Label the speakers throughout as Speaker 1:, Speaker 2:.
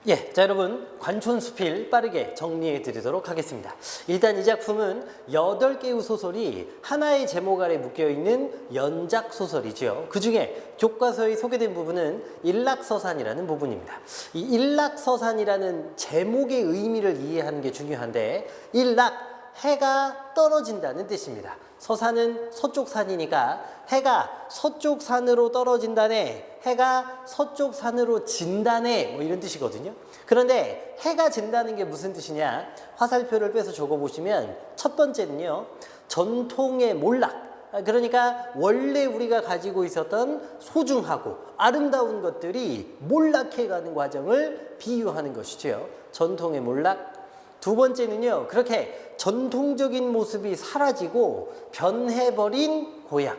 Speaker 1: 예, 자 여러분 관촌수필 빠르게 정리해 드리도록 하겠습니다. 일단 이 작품은 8개의 소설이 하나의 제목 아래 묶여있는 연작 소설이죠. 그 중에 교과서에 소개된 부분은 일락서산이라는 부분입니다. 이 일락서산이라는 제목의 의미를 이해하는 게 중요한데, 일락, 해가 떨어진다는 뜻입니다. 서산은 서쪽 산이니까 해가 서쪽 산으로 떨어진다네, 해가 서쪽 산으로 진다네, 뭐 이런 뜻이거든요. 그런데 해가 진다는 게 무슨 뜻이냐, 화살표를 빼서 적어보시면 첫 번째는요, 전통의 몰락, 그러니까 원래 우리가 가지고 있었던 소중하고 아름다운 것들이 몰락해가는 과정을 비유하는 것이죠. 전통의 몰락. 두 번째는요, 그렇게 전통적인 모습이 사라지고 변해버린 고향,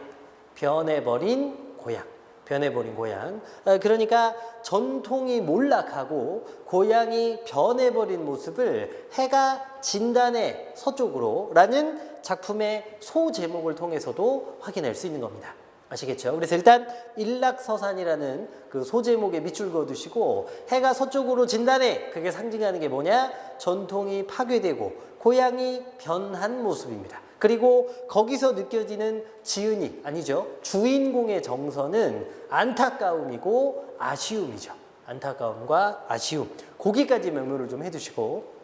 Speaker 1: 변해버린 고향. 그러니까 전통이 몰락하고 고향이 변해버린 모습을 해가 진다네 서쪽으로 라는 작품의 소제목을 통해서도 확인할 수 있는 겁니다. 아시겠죠? 그래서 일단 일락서산이라는 그 소제목에 밑줄 그어두시고, 해가 서쪽으로 진다네, 그게 상징하는 게 뭐냐? 전통이 파괴되고 고향이 변한 모습입니다. 그리고 거기서 느껴지는 지은이, 아니죠, 주인공의 정서는 안타까움이고 아쉬움이죠. 안타까움과 아쉬움, 거기까지 메모를 좀 해두시고,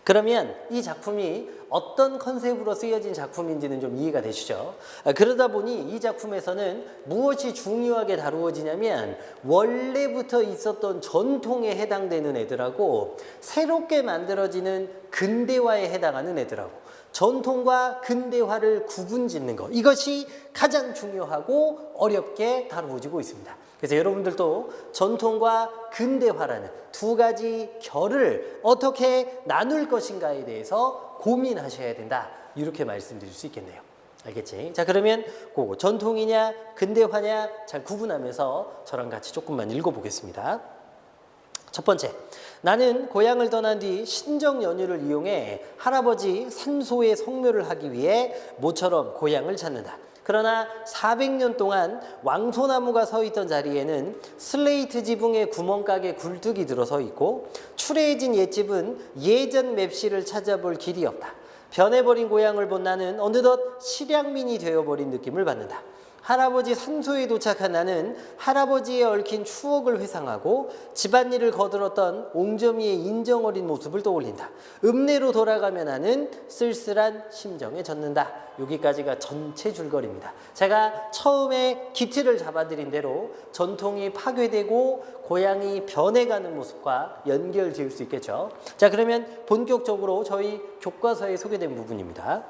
Speaker 1: 그러면 이 작품이 어떤 컨셉으로 쓰여진 작품인지는 좀 이해가 되시죠? 그러다 보니 이 작품에서는 무엇이 중요하게 다루어지냐면, 원래부터 있었던 전통에 해당되는 애들하고 새롭게 만들어지는 근대화에 해당하는 애들하고 전통과 근대화를 구분짓는 것, 이것이 가장 중요하고 어렵게 다루어지고 있습니다. 그래서 여러분들도 전통과 근대화라는 두 가지 결을 어떻게 나눌 것인가에 대해서 고민하셔야 된다, 이렇게 말씀드릴 수 있겠네요. 알겠지? 자, 그러면 그거 전통이냐 근대화냐 잘 구분하면서 저랑 같이 조금만 읽어보겠습니다. 첫 번째, 나는 고향을 떠난 뒤 신정 연휴를 이용해 할아버지 산소의 성묘를 하기 위해 모처럼 고향을 찾는다. 그러나 400년 동안 왕소나무가 서 있던 자리에는 슬레이트 지붕의 구멍가게 굴뚝이 들어서 있고, 추레해진 옛집은 예전 맵시를 찾아볼 길이 없다. 변해버린 고향을 본 나는 어느덧 실향민이 되어버린 느낌을 받는다. 할아버지 산소에 도착한 나는 할아버지에 얽힌 추억을 회상하고 집안일을 거들었던 옹점이의 인정어린 모습을 떠올린다. 읍내로 돌아가며 나는 쓸쓸한 심정에 젖는다. 여기까지가 전체 줄거리입니다. 제가 처음에 기틀을 잡아드린 대로 전통이 파괴되고 고향이 변해가는 모습과 연결 지을 수 있겠죠. 자, 그러면 본격적으로 저희 교과서에 소개된 부분입니다.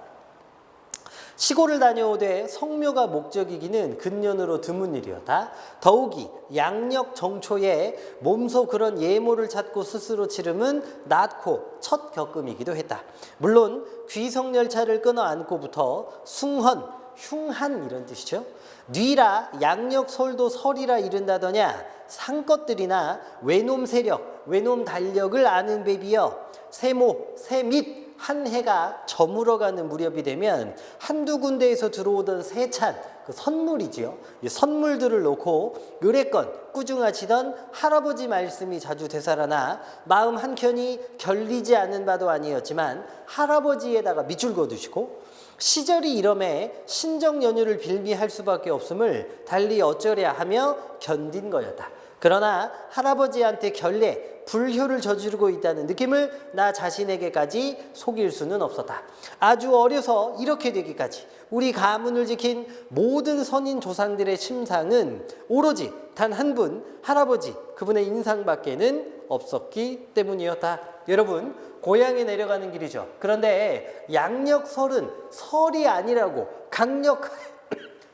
Speaker 1: 시골을 다녀오되 성묘가 목적이기는 근년으로 드문 일이었다. 더욱이 양력 정초에 몸소 그런 예모를 찾고 스스로 치름은 낳고 첫 겪음이기도 했다. 물론 귀성열차를 끊어 안고부터 숭헌, 흉한 이런 뜻이죠. 뉘라 양력 설도 설이라 이른다더냐. 상것들이나 외놈 세력, 외놈 달력을 아는 베비여 세모, 세밑 한 해가 저물어가는 무렵이 되면 한두 군데에서 들어오던 세찬, 그 선물이지요. 이 선물들을 놓고 의례껏 꾸중하시던 할아버지 말씀이 자주 되살아나 마음 한켠이 결리지 않은 바도 아니었지만 할아버지에다가 밑줄 그어두시고, 시절이 이러매 신정 연휴를 빌미할 수밖에 없음을 달리 어쩌랴 하며 견딘 거였다. 그러나 할아버지한테 결례, 불효를 저지르고 있다는 느낌을 나 자신에게까지 속일 수는 없었다. 아주 어려서 이렇게 되기까지 우리 가문을 지킨 모든 선인 조상들의 심상은 오로지 단 한 분, 할아버지, 그분의 인상밖에는 없었기 때문이었다. 여러분, 고향에 내려가는 길이죠. 그런데 양력설은 설이 아니라고 강력하게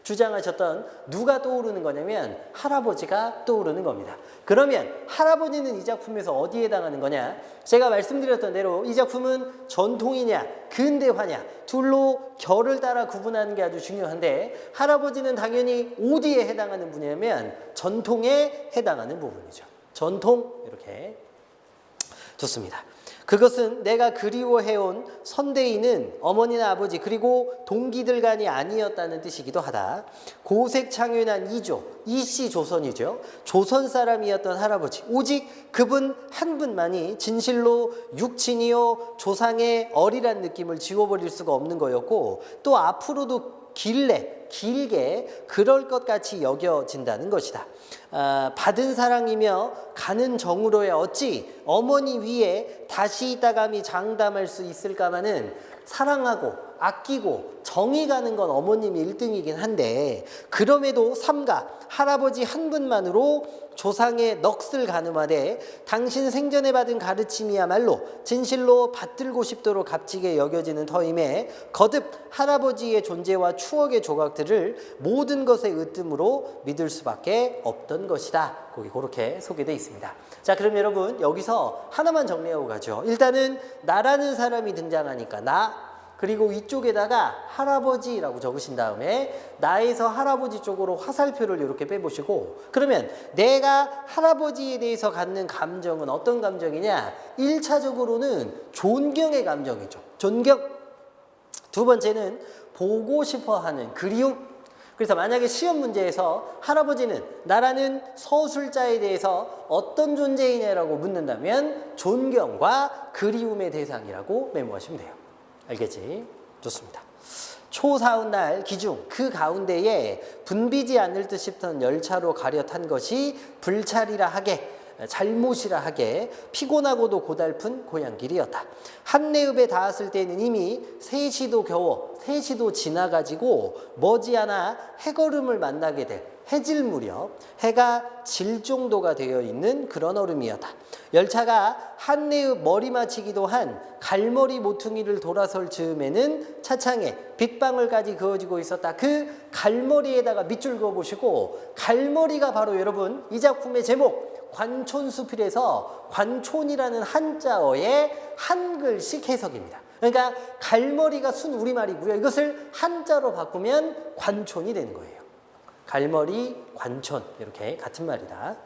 Speaker 1: 주장하셨던 누가 떠오르는 거냐면 할아버지가 떠오르는 겁니다. 그러면 할아버지는 이 작품에서 어디에 해당하는 거냐? 제가 말씀드렸던 대로 이 작품은 전통이냐 근대화냐 둘로 결을 따라 구분하는 게 아주 중요한데, 할아버지는 당연히 어디에 해당하는 분이냐면 전통에 해당하는 부분이죠. 전통, 이렇게 좋습니다. 그것은 내가 그리워해온 선대인은 어머니나 아버지 그리고 동기들간이 아니었다는 뜻이기도 하다. 고색창윤한 이조, 이씨 조선이죠. 조선 사람이었던 할아버지, 오직 그분 한 분만이 진실로 육친이요 조상의 어리란 느낌을 지워버릴 수가 없는 거였고, 또 앞으로도 길게 그럴 것 같이 여겨진다는 것이다. 받은 사랑이며 가는 정으로야 어찌 어머니 위에 다시 있다감이 장담할 수 있을까마는, 사랑하고 아끼고 정이 가는 건 어머님이 1등이긴 한데, 그럼에도 삼가 할아버지 한 분만으로 조상의 넋을 가늠하되 당신 생전에 받은 가르침이야말로 진실로 받들고 싶도록 값지게 여겨지는 터임에 거듭 할아버지의 존재와 추억의 조각들을 모든 것의 으뜸으로 믿을 수밖에 없던 것이다. 거기 그렇게 소개되어 있습니다. 자, 그럼 여러분 여기서 하나만 정리하고 가죠. 일단은 나라는 사람이 등장하니까 나, 그리고 위쪽에다가 할아버지라고 적으신 다음에 나에서 할아버지 쪽으로 화살표를 이렇게 빼보시고, 그러면 내가 할아버지에 대해서 갖는 감정은 어떤 감정이냐? 1차적으로는 존경의 감정이죠. 존경. 두 번째는 보고 싶어하는 그리움. 그래서 만약에 시험 문제에서 할아버지는 나라는 서술자에 대해서 어떤 존재이냐라고 묻는다면 존경과 그리움의 대상이라고 메모하시면 돼요. 알겠지? 좋습니다. 초사운 날 기중 그 가운데에 분비지 않을 듯 싶던 열차로 가려 탄 것이 불찰이라 하게, 잘못이라 하게 피곤하고도 고달픈 고향길이었다. 한내읍에 닿았을 때는 이미 3시도 겨워 3시도 지나가지고 머지않아 해걸음을 만나게 될 해질 무렵 해가 질 정도가 되어 있는 그런 얼음이었다. 열차가 한내읍 머리마치기도 한 갈머리 모퉁이를 돌아설 즈음에는 차창에 빗방울까지 그어지고 있었다. 그 갈머리에다가 밑줄 그어보시고, 갈머리가 바로 여러분 이 작품의 제목 관촌수필에서 관촌이라는 한자어의 한글식 해석입니다. 그러니까 갈머리가 순 우리말이고요. 이것을 한자로 바꾸면 관촌이 되는 거예요. 갈머리, 관촌 이렇게 같은 말이다.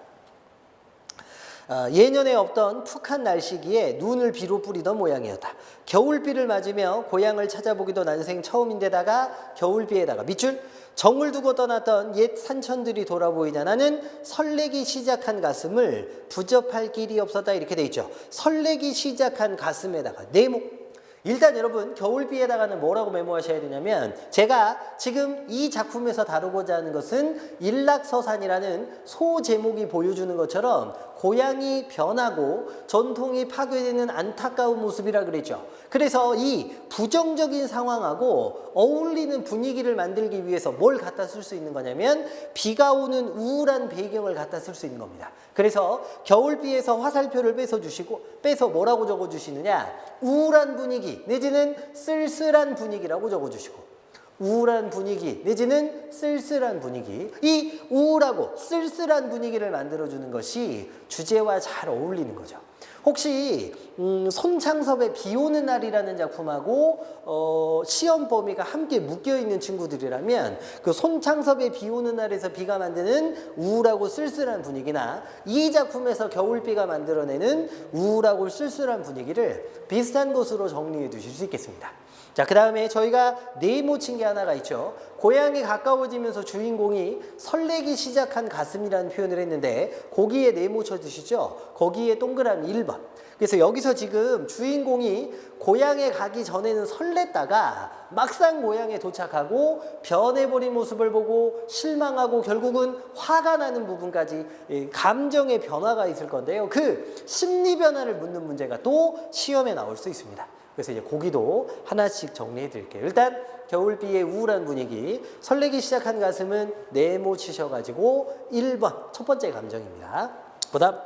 Speaker 1: 예년에 없던 푹한 날씨기에 눈을 비로 뿌리던 모양이었다. 겨울비를 맞으며 고향을 찾아보기도 난생 처음인데다가 겨울비에다가 밑줄, 정을 두고 떠났던 옛 산천들이 돌아보이자 나는 설레기 시작한 가슴을 부접할 길이 없었다. 이렇게 돼 있죠. 설레기 시작한 가슴에다가 네모. 일단 여러분 겨울비에다가는 뭐라고 메모하셔야 되냐면, 제가 지금 이 작품에서 다루고자 하는 것은 일락서산이라는 소제목이 보여주는 것처럼 고향이 변하고 전통이 파괴되는 안타까운 모습이라 그랬죠. 그래서 이 부정적인 상황하고 어울리는 분위기를 만들기 위해서 뭘 갖다 쓸 수 있는 거냐면 비가 오는 우울한 배경을 갖다 쓸 수 있는 겁니다. 그래서 겨울비에서 화살표를 빼서 뭐라고 적어주시느냐, 우울한 분위기 내지는 쓸쓸한 분위기라고 적어주시고, 우울한 분위기 내지는 쓸쓸한 분위기, 이 우울하고 쓸쓸한 분위기를 만들어주는 것이 주제와 잘 어울리는 거죠. 혹시 손창섭의 비 오는 날이라는 작품하고 시험 범위가 함께 묶여있는 친구들이라면 그 손창섭의 비 오는 날에서 비가 만드는 우울하고 쓸쓸한 분위기나 이 작품에서 겨울비가 만들어내는 우울하고 쓸쓸한 분위기를 비슷한 것으로 정리해 두실 수 있겠습니다. 자, 그 다음에 저희가 네모 친 게 하나가 있죠. 고향에 가까워지면서 주인공이 설레기 시작한 가슴이라는 표현을 했는데 거기에 네모 쳐주시죠. 거기에 동그라미 1번. 그래서 여기서 지금 주인공이 고향에 가기 전에는 설렜다가 막상 고향에 도착하고 변해버린 모습을 보고 실망하고 결국은 화가 나는 부분까지 감정의 변화가 있을 건데요. 그 심리 변화를 묻는 문제가 또 시험에 나올 수 있습니다. 그래서 이제 거기도 하나씩 정리해 드릴게요. 일단 겨울비의 우울한 분위기, 설레기 시작한 가슴은 네모 치셔가지고 1번 첫 번째 감정입니다. 그다음,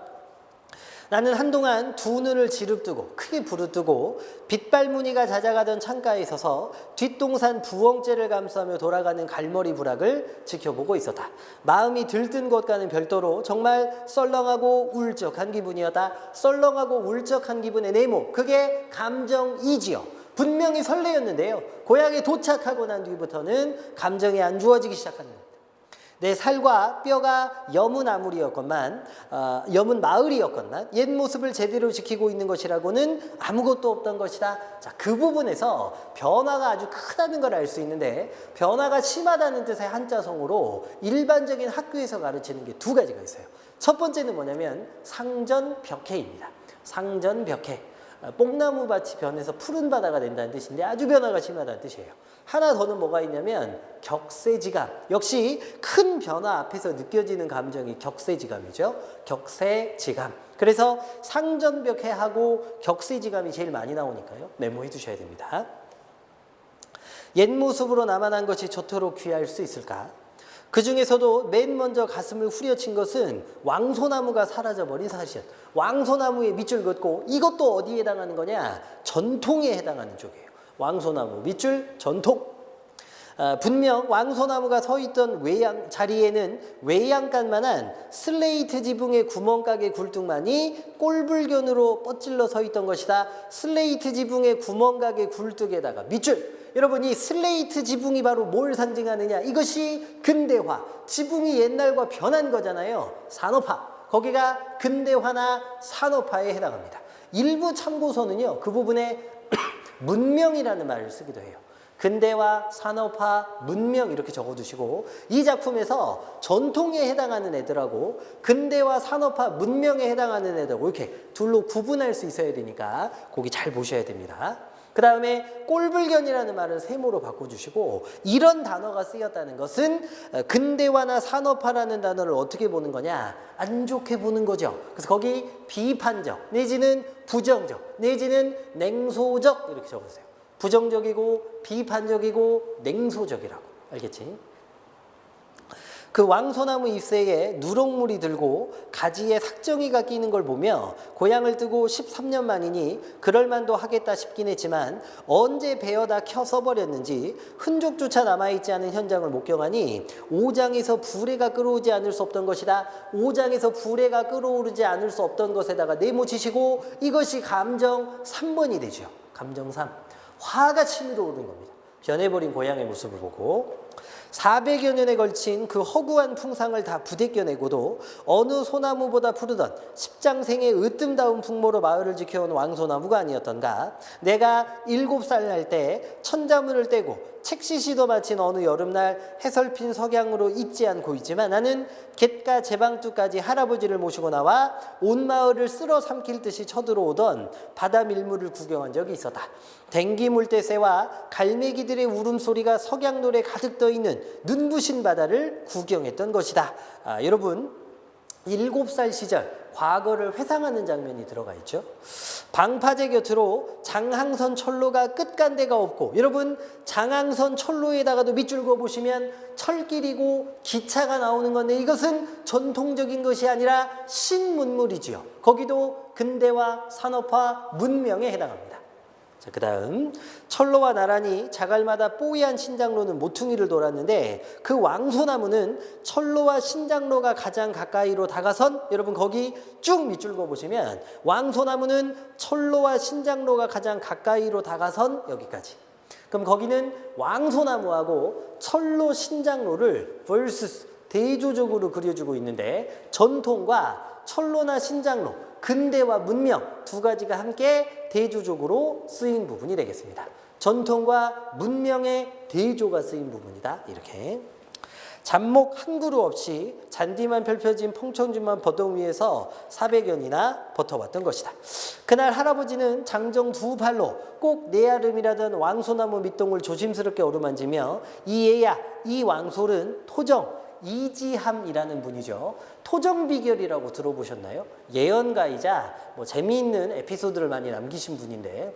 Speaker 1: 나는 한동안 두 눈을 지릅뜨고 크게 부르뜨고 빛발무늬가 잦아가던 창가에 서서 뒷동산 부엉째를 감싸며 돌아가는 갈머리 부락을 지켜보고 있었다. 마음이 들뜬 것과는 별도로 정말 썰렁하고 울적한 기분이었다. 썰렁하고 울적한 기분의 네모, 그게 감정이지요. 분명히 설레였는데요. 고향에 도착하고 난 뒤부터는 감정이 안 좋아지기 시작하는 겁니다. 내 살과 뼈가 여문 아무리였건만 여문 마을이었건만 옛 모습을 제대로 지키고 있는 것이라고는 아무것도 없던 것이다. 자, 그 부분에서 변화가 아주 크다는 걸 알 수 있는데 변화가 심하다는 뜻의 한자성어로 일반적인 학교에서 가르치는 게 두 가지가 있어요. 첫 번째는 뭐냐면 상전벽해입니다. 상전벽해. 뽕나무밭이 변해서 푸른 바다가 된다는 뜻인데 아주 변화가 심하다는 뜻이에요. 하나 더는 뭐가 있냐면 격세지감. 역시 큰 변화 앞에서 느껴지는 감정이 격세지감이죠. 격세지감. 그래서 상전벽해하고 격세지감이 제일 많이 나오니까요. 메모해 두셔야 됩니다. 옛 모습으로 남아난 것이 저토록 귀할 수 있을까? 그 중에서도 맨 먼저 가슴을 후려친 것은 왕소나무가 사라져버린 사실. 왕소나무에 밑줄 긋고 이것도 어디에 해당하는 거냐? 전통에 해당하는 쪽이에요. 왕소나무, 밑줄, 전통. 분명 왕소나무가 서 있던 자리에는 외양간만한 슬레이트 지붕의 구멍가게 굴뚝만이 꼴불견으로 뻗질러 서 있던 것이다. 슬레이트 지붕의 구멍가게 굴뚝에다가 밑줄. 여러분, 이 슬레이트 지붕이 바로 뭘 상징하느냐? 이것이 근대화. 지붕이 옛날과 변한 거잖아요. 산업화. 거기가 근대화나 산업화에 해당합니다. 일부 참고서는요, 그 부분에 문명이라는 말을 쓰기도 해요. 근대화, 산업화, 문명 이렇게 적어두시고 이 작품에서 전통에 해당하는 애들하고 근대화, 산업화, 문명에 해당하는 애들하고 이렇게 둘로 구분할 수 있어야 되니까 거기 잘 보셔야 됩니다. 그 다음에 꼴불견이라는 말을 세모로 바꿔주시고 이런 단어가 쓰였다는 것은 근대화나 산업화라는 단어를 어떻게 보는 거냐? 안 좋게 보는 거죠. 그래서 거기 비판적 내지는 부정적 내지는 냉소적 이렇게 적으세요. 부정적이고 비판적이고 냉소적이라고. 알겠지? 그 왕소나무 잎새에 누렁물이 들고 가지에 삭정이가 끼는 걸 보며 고향을 뜨고 13년 만이니 그럴만도 하겠다 싶긴 했지만 언제 베어다 켜서 버렸는지 흔적조차 남아있지 않은 현장을 목격하니 오장에서 불해가 끓어오지 않을 수 없던 것이다. 오장에서 불해가 끓어오르지 않을 수 없던 것에다가 네모치시고 이것이 감정 3번이 되죠. 감정 3. 화가 치밀어 오르는 겁니다. 변해버린 고향의 모습을 보고 400여 년에 걸친 그 허구한 풍상을 다 부대껴내고도 어느 소나무보다 푸르던 십장생의 으뜸다운 풍모로 마을을 지켜온 왕소나무가 아니었던가. 내가 7살 날 때 천자문을 떼고 책시시도 마친 어느 여름날 해설핀 석양으로 잊지 않고 있지만 나는 갯가 제방두까지 할아버지를 모시고 나와 온 마을을 쓸어 삼킬 듯이 쳐들어오던 바다 밀물을 구경한 적이 있었다. 댕기 물대새와 갈매기들의 울음소리가 석양노래 가득 떠있는 눈부신 바다를 구경했던 것이다. 여러분 7살 시절 과거를 회상하는 장면이 들어가 있죠. 방파제 곁으로 장항선 철로가 끝간데가 없고 여러분 장항선 철로에다가도 밑줄 그어보시면 철길이고 기차가 나오는 건데 이것은 전통적인 것이 아니라 신문물이지요. 거기도 근대화, 산업화, 문명에 해당합니다. 자, 그 다음 철로와 나란히 자갈마다 뽀얀 신장로는 모퉁이를 돌았는데 그 왕소나무는 철로와 신장로가 가장 가까이로 다가선 여러분 거기 쭉 밑줄 그어보시면 왕소나무는 철로와 신장로가 가장 가까이로 다가선 여기까지. 그럼 거기는 왕소나무하고 철로 신장로를 vs 대조적으로 그려주고 있는데 전통과 철로나 신장로 근대와 문명 두 가지가 함께 대조적으로 쓰인 부분이 되겠습니다. 전통과 문명의 대조가 쓰인 부분이다. 이렇게 잡목 한 그루 없이 잔디만 펼쳐진 평청주만 버동 위에서 400년이나 버텨왔던 것이다. 그날 할아버지는 장정 두 발로 꼭 내 아름이라던 왕소나무 밑동을 조심스럽게 어루만지며 이 애야 이 왕솔은 토정 이지함이라는 분이죠. 토정비결이라고 들어보셨나요? 예언가이자 재미있는 에피소드를 많이 남기신 분인데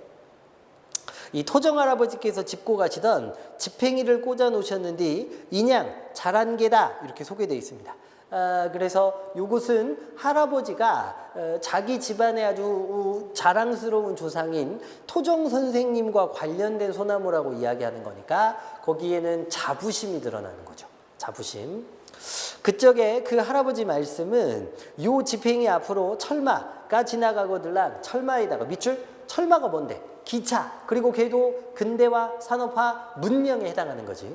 Speaker 1: 이 토정 할아버지께서 짚고 가시던 지팽이를 꽂아 놓으셨는데 인양 잘한 게다 이렇게 소개되어 있습니다. 그래서 이것은 할아버지가 자기 집안의 아주 자랑스러운 조상인 토정 선생님과 관련된 소나무라고 이야기하는 거니까 거기에는 자부심이 드러나는 거죠. 자부심. 그쪽에 그 할아버지 말씀은 요 지팽이 앞으로 철마가 지나가거들랑 철마에다가 밑줄 철마가 뭔데? 기차. 그리고 걔도 근대화, 산업화, 문명에 해당하는 거지.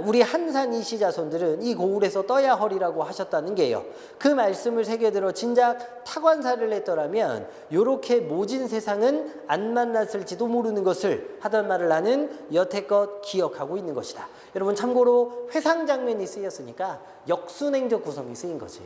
Speaker 1: 우리 한산 이씨 자손들은 이 고을에서 떠야 허리라고 하셨다는 게요. 그 말씀을 새겨들어 진작 타관사를 했더라면 요렇게 모진 세상은 안 만났을지도 모르는 것을 하던 말을 나는 여태껏 기억하고 있는 것이다. 여러분 참고로 회상 장면이 쓰였으니까 역순행적 구성이 쓰인 거지.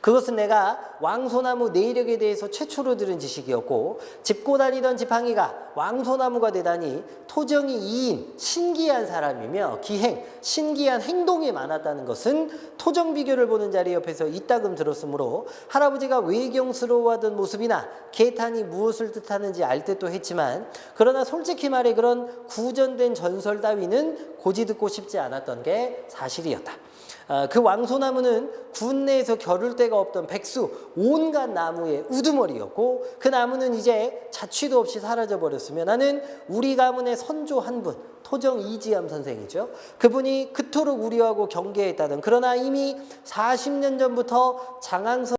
Speaker 1: 그것은 내가 왕소나무 내력에 대해서 최초로 들은 지식이었고 짚고 다니던 지팡이가 왕소나무가 되다니 토정이 2인 신기한 사람이며 기행, 신기한 행동이 많았다는 것은 토정 비교를 보는 자리 옆에서 이따금 들었으므로 할아버지가 외경스러워하던 모습이나 개탄이 무엇을 뜻하는지 알 듯도 했지만 그러나 솔직히 말해 그런 구전된 전설 따위는 고지 듣고 싶지 않았던 게 사실이었다. 그 왕소나무는 군 내에서 겨룰 데가 없던 백수 온갖 나무의 우두머리였고 그 나무는 이제 자취도 없이 사라져 버렸으며 나는 우리 가문의 선조 한 분 토정 이지암 선생이죠. 그분이 그토록 우려하고 경계했다던 그러나 이미 40년 전부터 장항선